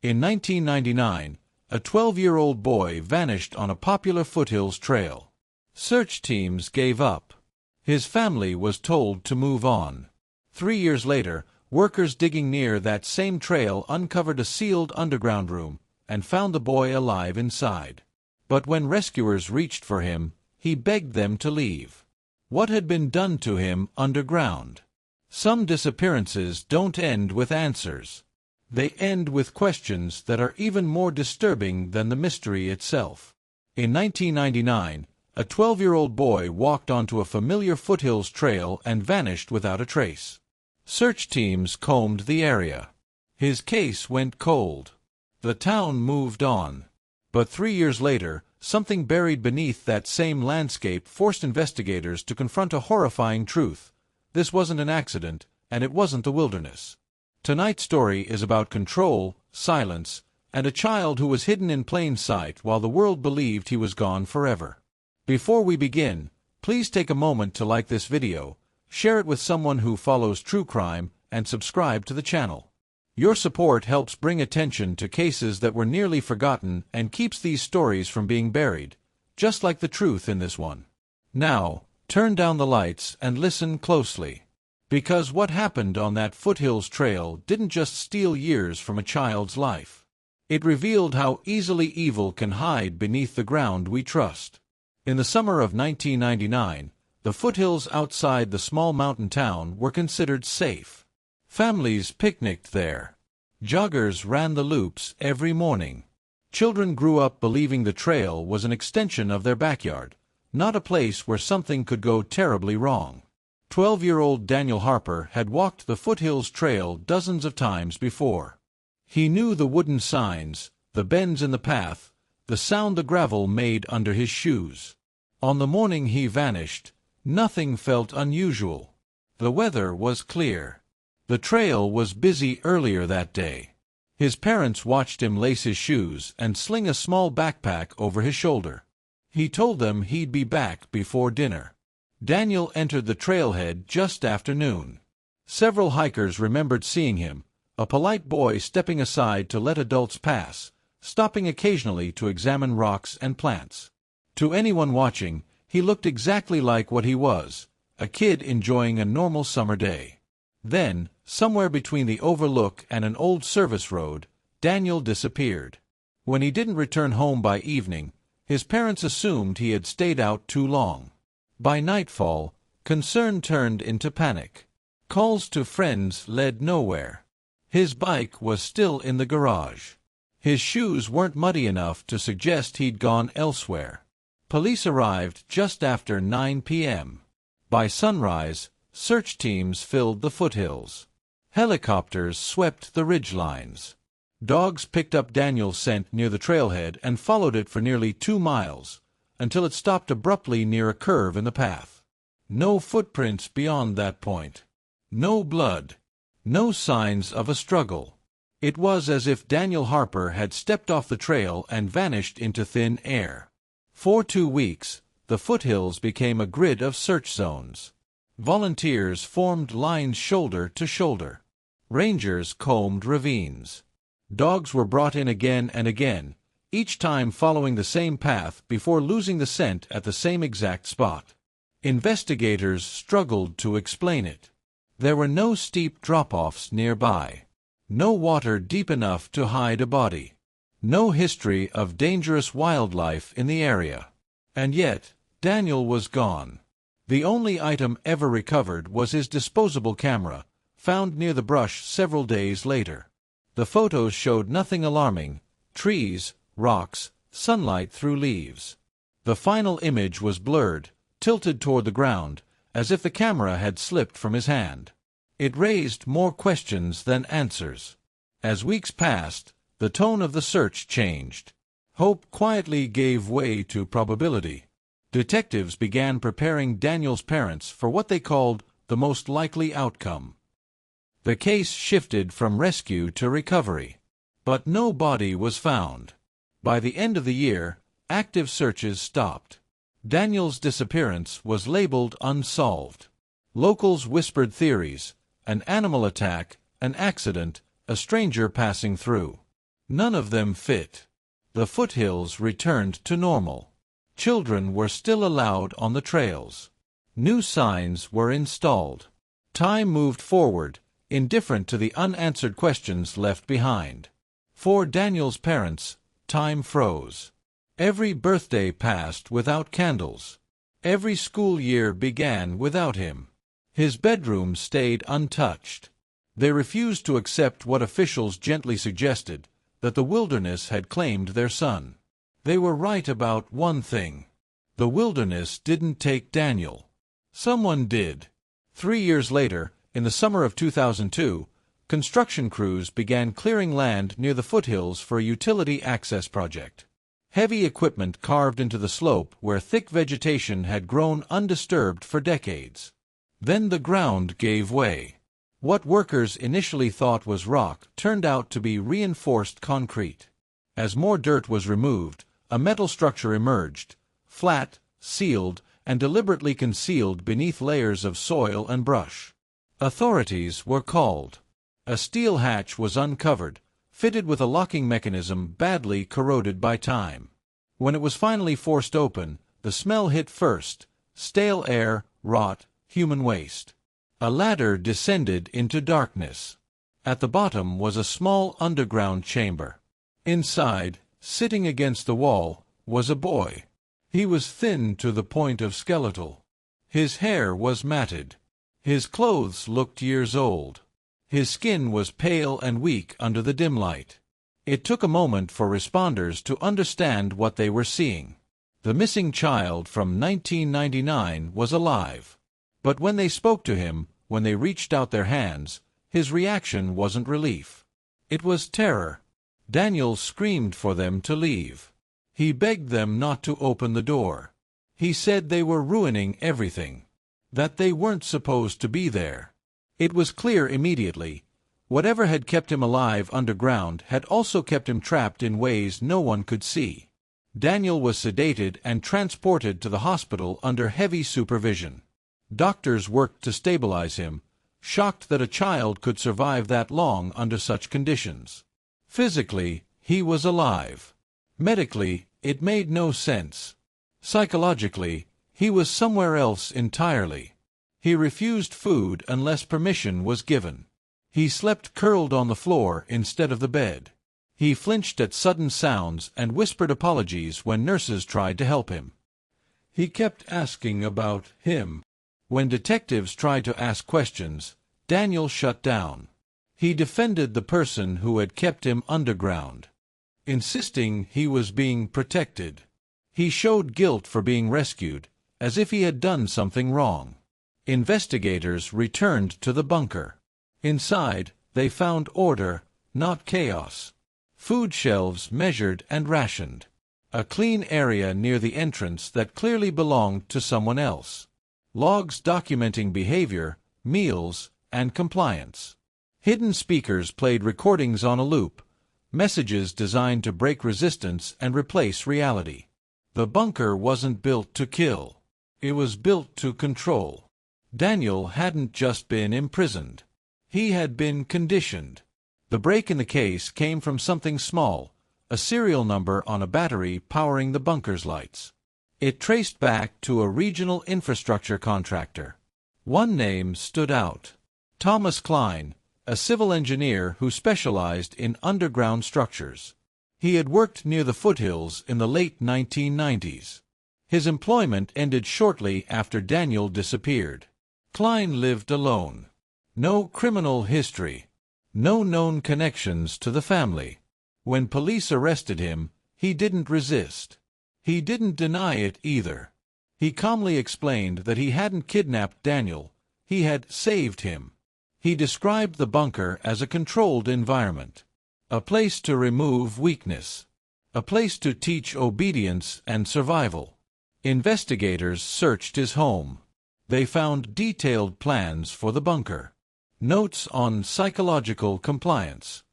In 1999, a 12-year-old boy vanished on a popular Foothills trail. Search teams gave up. His family was told to move on. 3 years later, workers digging near that same trail uncovered a sealed underground room and found the boy alive inside. But when rescuers reached for him, he begged them to leave. What had been done to him underground? Some disappearances don't end with answers. They end with questions that are even more disturbing than the mystery itself. In 1999, a 12-year-old boy walked onto a familiar Foothills trail and vanished without a trace. Search teams combed the area. His case went cold. The town moved on. But 3 years later, something buried beneath that same landscape forced investigators to confront a horrifying truth. This wasn't an accident, and it wasn't the wilderness. Tonight's story is about control, silence, and a child who was hidden in plain sight while the world believed he was gone forever. Before we begin, please take a moment to like this video, share it with someone who follows true crime, and subscribe to the channel. Your support helps bring attention to cases that were nearly forgotten and keeps these stories from being buried, just like the truth in this one. Now, turn down the lights and listen closely. Because what happened on that Foothills trail didn't just steal years from a child's life. It revealed how easily evil can hide beneath the ground we trust. In the summer of 1999, the foothills outside the small mountain town were considered safe. Families picnicked there. Joggers ran the loops every morning. Children grew up believing the trail was an extension of their backyard, not a place where something could go terribly wrong. 12-year-old Daniel Harper had walked the Foothills Trail dozens of times before. He knew the wooden signs, the bends in the path, the sound the gravel made under his shoes. On the morning he vanished, nothing felt unusual. The weather was clear. The trail was busy earlier that day. His parents watched him lace his shoes and sling a small backpack over his shoulder. He told them he'd be back before dinner. Daniel entered the trailhead just after noon. Several hikers remembered seeing him, a polite boy stepping aside to let adults pass, stopping occasionally to examine rocks and plants. To anyone watching, he looked exactly like what he was, a kid enjoying a normal summer day. Then, somewhere between the overlook and an old service road, Daniel disappeared. When he didn't return home by evening, his parents assumed he had stayed out too long. By nightfall, concern turned into panic. Calls to friends led nowhere. His bike was still in the garage. His shoes weren't muddy enough to suggest he'd gone elsewhere. Police arrived just after 9 p.m. By sunrise, search teams filled the foothills. Helicopters swept the ridgelines. Dogs picked up Daniel's scent near the trailhead and followed it for nearly 2 miles, until it stopped abruptly near a curve in the path. No footprints beyond that point. No blood. No signs of a struggle. It was as if Daniel Harper had stepped off the trail and vanished into thin air. For 2 weeks, the foothills became a grid of search zones. Volunteers formed lines shoulder to shoulder. Rangers combed ravines. Dogs were brought in again and again, each time following the same path before losing the scent at the same exact spot. Investigators struggled to explain it. There were no steep drop-offs nearby. No water deep enough to hide a body. No history of dangerous wildlife in the area. And yet, Daniel was gone. The only item ever recovered was his disposable camera, found near the brush several days later. The photos showed nothing alarming: trees, rocks, sunlight through leaves. The final image was blurred, tilted toward the ground, as if the camera had slipped from his hand. It raised more questions than answers. As weeks passed, the tone of the search changed. Hope quietly gave way to probability. Detectives began preparing Daniel's parents for what they called the most likely outcome. The case shifted from rescue to recovery. But no body was found. By the end of the year, active searches stopped. Daniel's disappearance was labeled unsolved. Locals whispered theories: an animal attack, an accident, a stranger passing through. None of them fit. The foothills returned to normal. Children were still allowed on the trails. New signs were installed. Time moved forward, indifferent to the unanswered questions left behind. For Daniel's parents, time froze. Every birthday passed without candles. Every school year began without him. His bedroom stayed untouched. They refused to accept what officials gently suggested, that the wilderness had claimed their son. They were right about one thing. The wilderness didn't take Daniel. Someone did. 3 years later, in the summer of 2002, construction crews began clearing land near the foothills for a utility access project. Heavy equipment carved into the slope where thick vegetation had grown undisturbed for decades. Then the ground gave way. What workers initially thought was rock turned out to be reinforced concrete. As more dirt was removed, a metal structure emerged, flat, sealed, and deliberately concealed beneath layers of soil and brush. Authorities were called. A steel hatch was uncovered, fitted with a locking mechanism badly corroded by time. When it was finally forced open, the smell hit first: stale air, rot, human waste. A ladder descended into darkness. At the bottom was a small underground chamber. Inside, sitting against the wall, was a boy. He was thin to the point of skeletal. His hair was matted. His clothes looked years old. His skin was pale and weak under the dim light. It took a moment for responders to understand what they were seeing. The missing child from 1999 was alive. But when they spoke to him, when they reached out their hands, his reaction wasn't relief. It was terror. Daniel screamed for them to leave. He begged them not to open the door. He said they were ruining everything, that they weren't supposed to be there. It was clear immediately. Whatever had kept him alive underground had also kept him trapped in ways no one could see. Daniel was sedated and transported to the hospital under heavy supervision. Doctors worked to stabilize him, shocked that a child could survive that long under such conditions. Physically, he was alive. Medically, it made no sense. Psychologically, he was somewhere else entirely. He refused food unless permission was given. He slept curled on the floor instead of the bed. He flinched at sudden sounds and whispered apologies when nurses tried to help him. He kept asking about him. When detectives tried to ask questions, Daniel shut down. He defended the person who had kept him underground, insisting he was being protected. He showed guilt for being rescued, as if he had done something wrong. Investigators returned to the bunker. Inside, they found order, not chaos. Food shelves measured and rationed. A clean area near the entrance that clearly belonged to someone else. Logs documenting behavior, meals, and compliance. Hidden speakers played recordings on a loop, messages designed to break resistance and replace reality. The bunker wasn't built to kill. It was built to control. Daniel hadn't just been imprisoned. He had been conditioned. The break in the case came from something small, a serial number on a battery powering the bunker's lights. It traced back to a regional infrastructure contractor. One name stood out: Thomas Klein, a civil engineer who specialized in underground structures. He had worked near the foothills in the late 1990s. His employment ended shortly after Daniel disappeared. Klein lived alone. No criminal history. No known connections to the family. When police arrested him, he didn't resist. He didn't deny it either. He calmly explained that he hadn't kidnapped Daniel, he had saved him. He described the bunker as a controlled environment. A place to remove weakness. A place to teach obedience and survival. Investigators searched his home. They found detailed plans for the bunker. Notes on psychological compliance.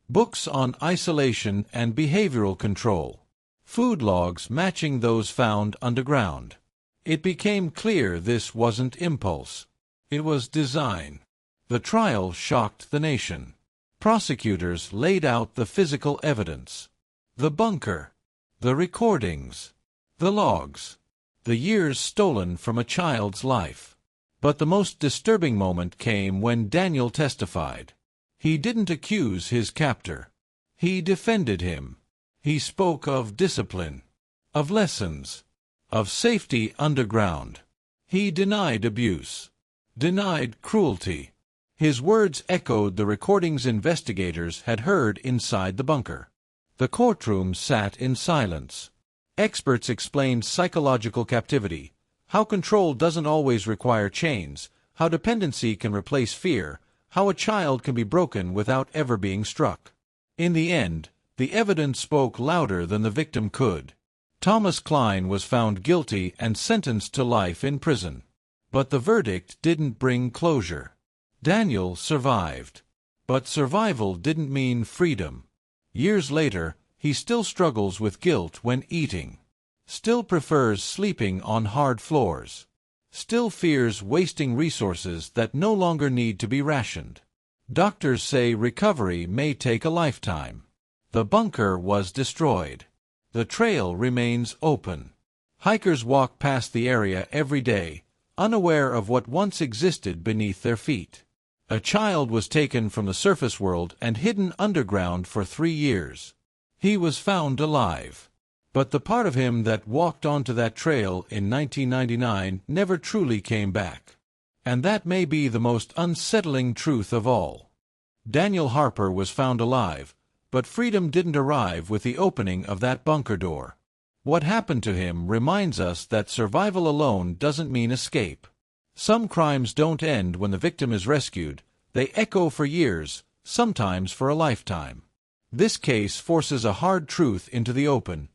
Books on isolation and behavioral control. Food logs matching those found underground. It became clear this wasn't impulse. It was design. The trial shocked the nation. Prosecutors laid out the physical evidence. The bunker, the recordings, the logs, the years stolen from a child's life. But the most disturbing moment came when Daniel testified. He didn't accuse his captor. He defended him. He spoke of discipline, of lessons, of safety underground. He denied abuse, denied cruelty. His words echoed the recordings investigators had heard inside the bunker. The courtroom sat in silence. Experts explained psychological captivity, how control doesn't always require chains, how dependency can replace fear, how a child can be broken without ever being struck. In the end, the evidence spoke louder than the victim could. Thomas Klein was found guilty and sentenced to life in prison. But the verdict didn't bring closure. Daniel survived. But survival didn't mean freedom. Years later, he still struggles with guilt when eating. Still prefers sleeping on hard floors. Still fears wasting resources that no longer need to be rationed. Doctors say recovery may take a lifetime. The bunker was destroyed. The trail remains open. Hikers walk past the area every day, unaware of what once existed beneath their feet. A child was taken from the surface world and hidden underground for 3 years. He was found alive. But the part of him that walked onto that trail in 1999 never truly came back. And that may be the most unsettling truth of all. Daniel Harper was found alive, but freedom didn't arrive with the opening of that bunker door. What happened to him reminds us that survival alone doesn't mean escape. Some crimes don't end when the victim is rescued. They echo for years, sometimes for a lifetime. This case forces a hard truth into the open.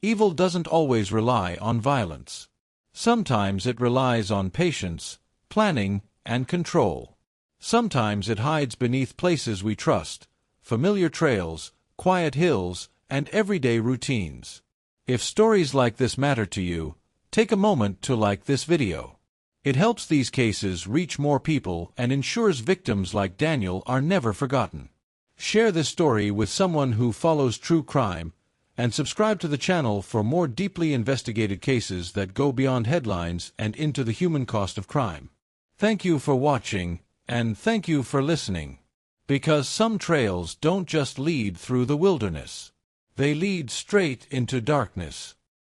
Evil doesn't always rely on violence. Sometimes it relies on patience, planning, and control. Sometimes it hides beneath places we trust, familiar trails, quiet hills, and everyday routines. If stories like this matter to you, take a moment to like this video. It helps these cases reach more people and ensures victims like Daniel are never forgotten. Share this story with someone who follows true crime, and subscribe to the channel for more deeply investigated cases that go beyond headlines and into the human cost of crime. Thank you for watching, and thank you for listening. Because some trails don't just lead through the wilderness. They lead straight into darkness.